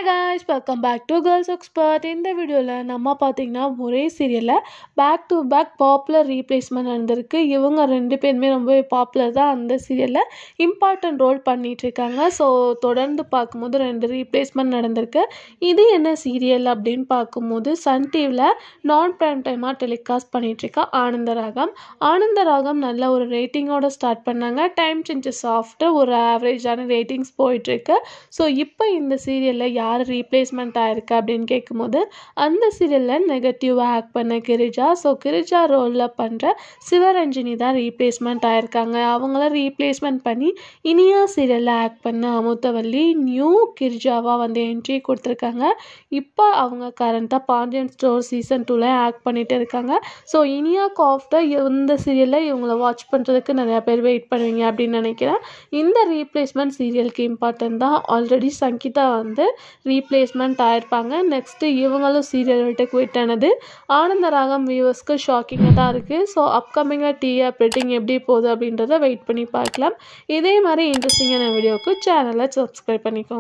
guys, welcome back to Girls Expert. இந்த வீடியோவில் நம்ம பார்த்தீங்கன்னா ஒரே சீரியலில் back to back popular replacement நடந்திருக்கு. இவங்க ரெண்டு பேருமே ரொம்ப பாப்புலர் தான் அந்த சீரியலில் இம்பார்ட்டன்ட் ரோல் பண்ணிகிட்ருக்காங்க. ஸோ தொடர்ந்து பார்க்கும்போது ரெண்டு ரீப்ளேஸ்மெண்ட் நடந்திருக்கு. இது என்ன சீரியல் அப்படின்னு பார்க்கும்போது சன் டிவியில் நான் ப்ரைம் டைமாக டெலிகாஸ்ட் பண்ணிகிட்ருக்கா ஆனந்தராகம் நல்ல ஒரு ரேட்டிங்கோடு ஸ்டார்ட் பண்ணாங்க. டைம் சேஞ்சஸ் ஆஃப்டர் ஒரு ஆவரேஜான ரேட்டிங்ஸ் போயிட்டுருக்கு. ஸோ இப்போ இந்த சீரியலில் யார் ரீப்ளேஸ்மெண்ட் ஆயிருக்கு அப்படின்னு கேட்கும்போது அந்த சீரியலில் நெகட்டிவாக ஆக்ட் பண்ண கிரிஜா. ஸோ கிரிஜா ரோலில் பண்ணுற சிவரஞ்சினி தான் ரீப்ளேஸ்மெண்ட் ஆயிருக்காங்க. அவங்கள ரீப்ளேஸ்மெண்ட் பண்ணி இனியா சீரியலில் ஆக்ட் பண்ண அமுத்தவல்லி நியூ கிரிஜாவாக வந்து என்ட்ரி கொடுத்துருக்காங்க. இப்போ அவங்க கரண்ட்டாக பாண்டியன் ஸ்டோர் சீசன் 2ல ஆக்ட் பண்ணிட்டு இருக்காங்க. ஸோ இனியாக்கு ஆஃப்டர் இந்த சீரியலில் இவங்கள வாட்ச் பண்ணுறதுக்கு நிறையா பேர் வெயிட் பண்ணுவீங்க அப்படின்னு நினைக்கிறேன். இந்த ரீப்ளேஸ்மெண்ட் சீரியலுக்கு இம்பார்ட்டன்ட் தான். ஆல்ரெடி சங்கீதா வந்து ரீப்ளேஸ்மெண்ட் ஆயிருப்பாங்க. நெக்ஸ்ட்டு இவங்களும் சீரியல் விட்டு குவிட் ஆனது ஆனந்தராகம் வியூவர்ஸ்க்கு ஷாக்கிங்காக தான் இருக்குது. ஸோ அப்கமிங்காக டிஆர் ரேட்டிங் எப்படி போகுது அப்படின்றத வெயிட் பண்ணி பார்க்கலாம். இதே மாதிரி இன்ட்ரெஸ்டிங்கான வீடியோவுக்கு சேனலை சப்ஸ்கிரைப் பண்ணிக்கோங்க.